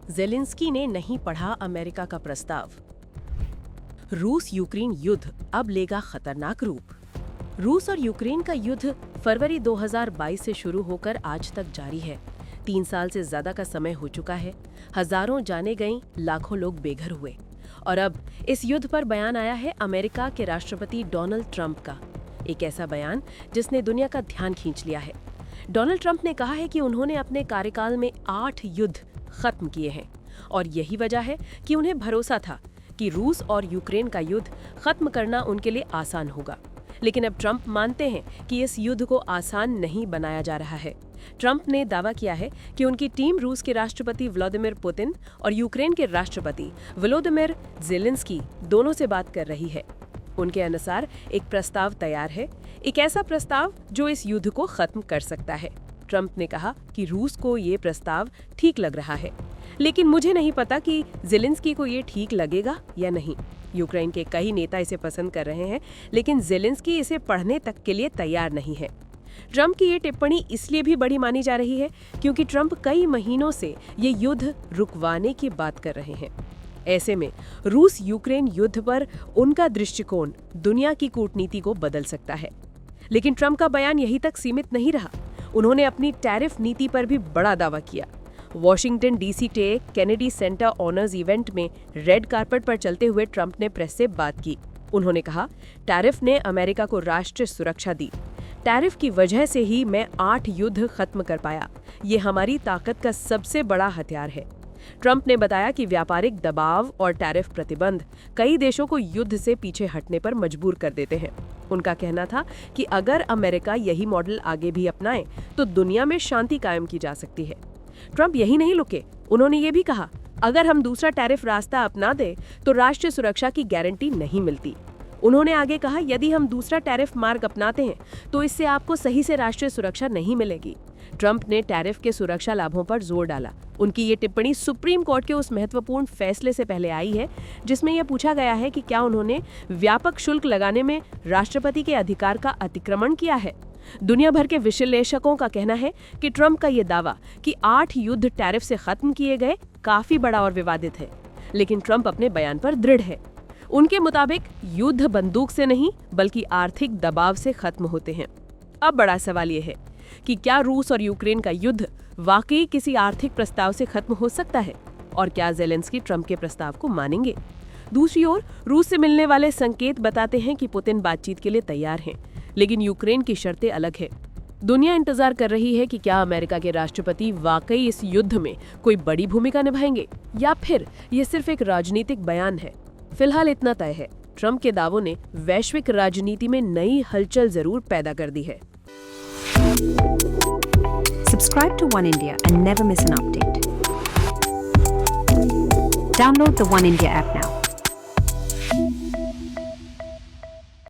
Zelensky ने नहीं पढ़ा अमेरिका का प्रस्ताव। रूस यूक्रेन युद्ध अब लेगा खतरनाक रूप। रूस और यूक्रेन का युद्ध फरवरी 2022 से शुरू होकर आज तक जारी है। 3 साल से ज्यादा का समय हो चुका है। हजारों जाने गईं, लाखों लोग बेघर हुए। और अब इस युद्ध पर बयान आया है अमेरिका के राष्ट्रपति डोनाल्ड ट्रंप का। एक ऐसा बयान जिसने दुनिया का ध्यान खींच लिया है। डोनाल्ड ट्रंप ने कहा है कि उन्होंने अपने कार्यकाल में 8 युद्ध खत्म किए हैं और यही वजह है कि उन्हें भरोसा था कि रूस और यूक्रेन का युद्ध खत्म करना उनके लिए आसान होगा। लेकिन अब ट्रंप मानते हैं कि इस युद्ध को आसान नहीं बनाया जा रहा है। ट्रंप ने दावा किया है कि उनकी टीम रूस के राष्ट्रपति व्लादिमीर पुतिन और यूक्रेन के राष्ट्रपति वोलोदिमीर ज़ेलेंस्की दोनों से बात कर रही है। उनके अनुसार एक प्रस्ताव तैयार है, एक ऐसा प्रस्ताव जो इस युद्ध को खत्म कर सकता है। ट्रंप ने कहा कि रूस को ये प्रस्ताव ठीक लग रहा है, लेकिन मुझे नहीं पता कि ज़ेलेंस्की को ये ठीक लगेगा या नहीं। यूक्रेन के कई नेता इसे पसंद कर रहे हैं, लेकिन ज़ेलेंस्की इसे पढ़ने तक के लिए तैयार नहीं है। ट्रंप की ये टिप्पणी इसलिए भी बड़ी मानी जा रही है क्योंकि ट्रंप कई महीनों से ये युद्ध रुकवाने की बात कर रहे हैं। ऐसे में रूस यूक्रेन युद्ध पर उनका दृष्टिकोण दुनिया की कूटनीति को बदल सकता है। लेकिन ट्रंप का बयान यहीं तक सीमित नहीं रहा। उन्होंने अपनी टैरिफ नीति पर भी बड़ा दावा किया। वॉशिंगटन डीसी के केनेडी सेंटर ऑनर्स इवेंट में रेड कार्पेट पर चलते हुए ट्रंप ने प्रेस से बात की। उन्होंने कहा, टैरिफ ने अमेरिका को राष्ट्रीय सुरक्षा दी। टैरिफ की वजह से ही मैं 8 युद्ध खत्म कर पाया। ये हमारी ताकत का सबसे बड़ा हथियार है। ट्रंप ने बताया कि व्यापारिक दबाव और टैरिफ प्रतिबंध कई देशों को युद्ध से पीछे हटने पर मजबूर कर देते हैं। उनका कहना था कि अगर अमेरिका यही मॉडल आगे भी अपनाए तो दुनिया में शांति कायम की जा सकती है। ट्रंप यही नहीं रुके, उन्होंने ये भी कहा, अगर हम दूसरा टैरिफ रास्ता अपना दे तो राष्ट्रीय सुरक्षा की गारंटी नहीं मिलती। उन्होंने आगे कहा, यदि हम दूसरा टैरिफ मार्ग अपनाते हैं तो इससे आपको सही से राष्ट्रीय सुरक्षा नहीं मिलेगी। ट्रंप ने टैरिफ के सुरक्षा लाभों पर जोर डाला। उनकी ये टिप्पणी सुप्रीम कोर्ट के उस महत्वपूर्ण फैसले से पहले आई है जिसमें यह पूछा गया है कि क्या उन्होंने व्यापक शुल्क लगाने में राष्ट्रपति के अधिकार का अतिक्रमण किया है। दुनिया भर के विश्लेषकों का कहना है कि ट्रंप का ये दावा कि 8 युद्ध टैरिफ से खत्म किए गए काफी बड़ा और विवादित है। लेकिन ट्रंप अपने बयान पर दृढ़ है। उनके मुताबिक युद्ध बंदूक से नहीं बल्कि आर्थिक दबाव से खत्म होते हैं। अब बड़ा सवाल यह है कि क्या रूस और यूक्रेन का युद्ध वाकई किसी आर्थिक प्रस्ताव से खत्म हो सकता है और क्या ज़ेलेंस्की ट्रंप के प्रस्ताव को मानेंगे। दूसरी ओर रूस से मिलने वाले संकेत बताते हैं कि पुतिन बातचीत के लिए तैयार हैं, लेकिन यूक्रेन की शर्तें अलग है। दुनिया इंतजार कर रही है कि क्या अमेरिका के राष्ट्रपति वाकई इस युद्ध में कोई बड़ी भूमिका निभाएंगे या फिर ये सिर्फ एक राजनीतिक बयान है। फिलहाल इतना तय है, ट्रंप के दावों ने वैश्विक राजनीति में नई हलचल जरूर पैदा कर दी है। Subscribe to One India and never miss an update. Download the One India app now.